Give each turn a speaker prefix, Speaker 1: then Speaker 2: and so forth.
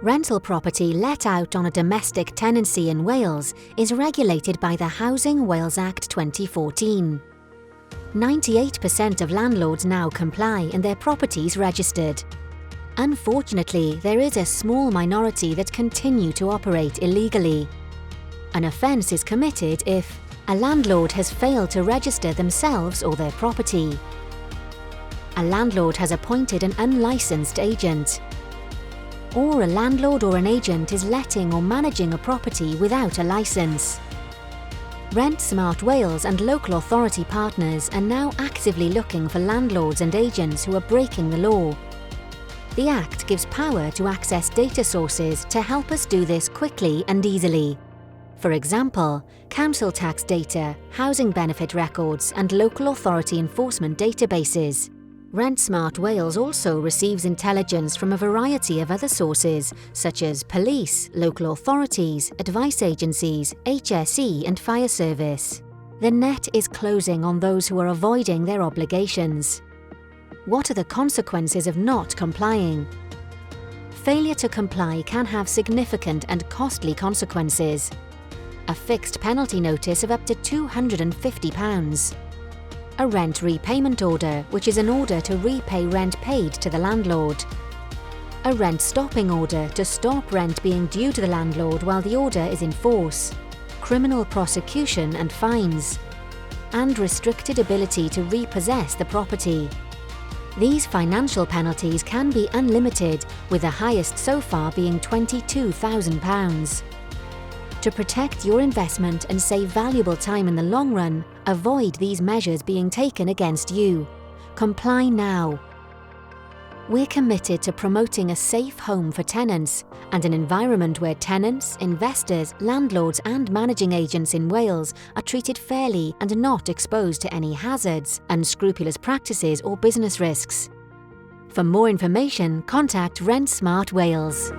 Speaker 1: Rental property let out on a domestic tenancy in Wales is regulated by the Housing Wales Act 2014. 98% of landlords now comply and their properties registered. Unfortunately, there is a small minority that continue to operate illegally. An offence is committed if a landlord has failed to register themselves or their property. A landlord has appointed an unlicensed agent. Or a landlord or an agent is letting or managing a property without a licence. Rent Smart Wales and local authority partners are now actively looking for landlords and agents who are breaking the law. The Act gives power to access data sources to help us do this quickly and easily. For example, council tax data, housing benefit records, and local authority enforcement databases. Rent Smart Wales also receives intelligence from a variety of other sources, such as police, local authorities, advice agencies, HSE, and fire service. The net is closing on those who are avoiding their obligations. What are the consequences of not complying? Failure to comply can have significant and costly consequences. A fixed penalty notice of up to £250. A rent repayment order, which is an order to repay rent paid to the landlord. A rent stopping order to stop rent being due to the landlord while the order is in force. Criminal prosecution and fines. And restricted ability to repossess the property. These financial penalties can be unlimited, with the highest so far being £22,000. To protect your investment and save valuable time in the long run, avoid these measures being taken against you. Comply now. We're committed to promoting a safe home for tenants and an environment where tenants, investors, landlords and managing agents in Wales are treated fairly and not exposed to any hazards, unscrupulous practices or business risks. For more information, contact Rent Smart Wales.